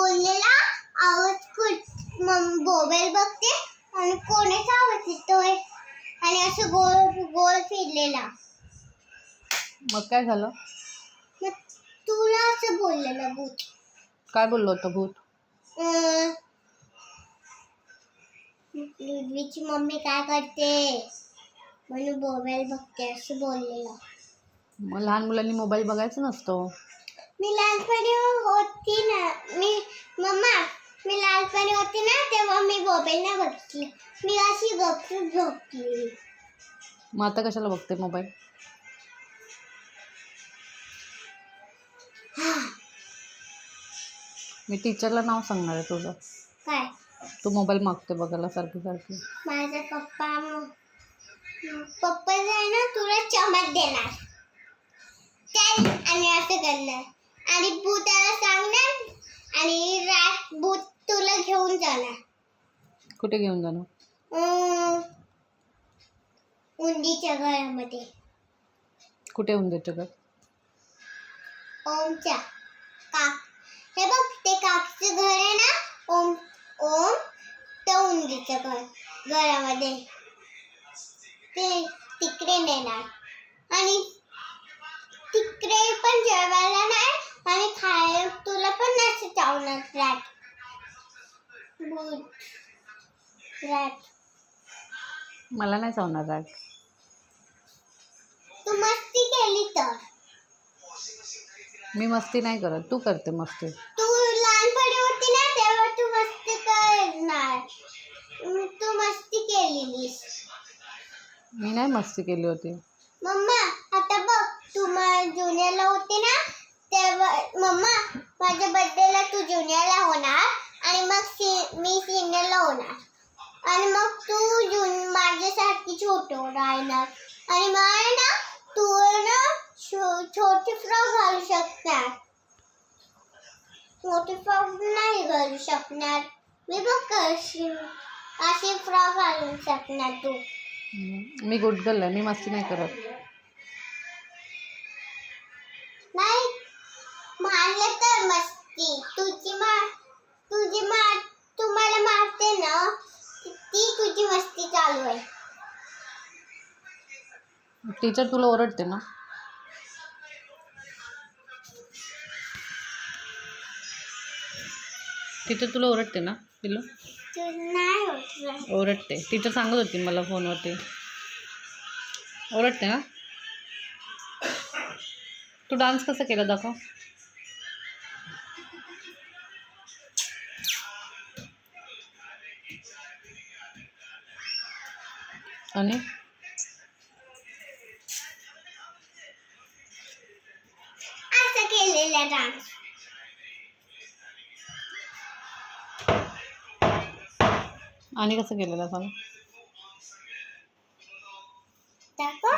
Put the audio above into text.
बोललेला आवाज मोबाईल बघते आणि कोणाचा आवाज येतोय आणि असं गोल गोल फिरलेला. मग काय झालं? मग तुला असं बोललेलं भूत. काय बोललो होतं भूत? लुडवीची मम्मी काय करते म्हणून मोबाईल बघते असं बोललेलं. मग लहान मुलांनी मोबाईल बघायचा नसतो. मी लहानपणी होती ना मी लहानपणी होती ना तेव्हा मी मोबाईल नाही बघितली. मी अशी गपचूप झोपली. मग आता कशाला बघते मोबाईल? मी टीचरला नाव सांगणार आहे तुझं. काय? तू मोबाईल मागते बघायला सारखी सारखी. माझा पप्पा आहे ना तुला चमक देणार चल आणि असं करणार आणि भूताला सांगणार आणि भूत तुला घेऊन जाणार. कुठे घेऊन जाणार? उंदीच्या घरामध्ये. कुठे उंदीरचं घर? ओमच्या हे बघ ते काकीचं घर आहे ना ओम त्या उंदीच्या घरामध्ये ते तिकडे नेणार आणि तिकडे पण जेवायला नाही आणि खायला तुला पण नसतं चावणार रॅट. मला नाही चावणार रॅट. तू मस्ती केली तर. मी मस्ती नाही करत, तू करते मस्ती. तू लहानपणी होती ना तेव्हा तू मस्ती करणार. तू मस्ती केलेलीस. मी नाही मस्ती केली होती. मम्मा आता बघ तू जुनियरला होती ना तेव्हा मम्मा माझ्या बर्थडेला तू जुनियरला होणार आणि मग मी सिनियरला होणार आणि मग तू माझ्यासारखी छोटं राहणार आणि मग ना तू ना छोटी फ्रॉक घालू शकणार. मोठी फ्रॉक नाही घालू शकणार. मी बघ कशी अशी फ्रॉक घालू शकणार तू. मी गुड गर्ल आहे, मी मस्ती नाही करत. नाही मारलं तर मस्ती तू मला मारते ना ती तुझी मस्ती चालू आहे. टीचर तुला ओरडते ना? टीचर तुला ओरडते ना पिल्लू? नाही होत. ओरडते. टीचर सांगत होती मला फोनवरती. ओरडते ना? तू डान्स कसा केला दाखव. आणि असं केलेला डान्स. आणि कसं केलेलं सांग. दाखव.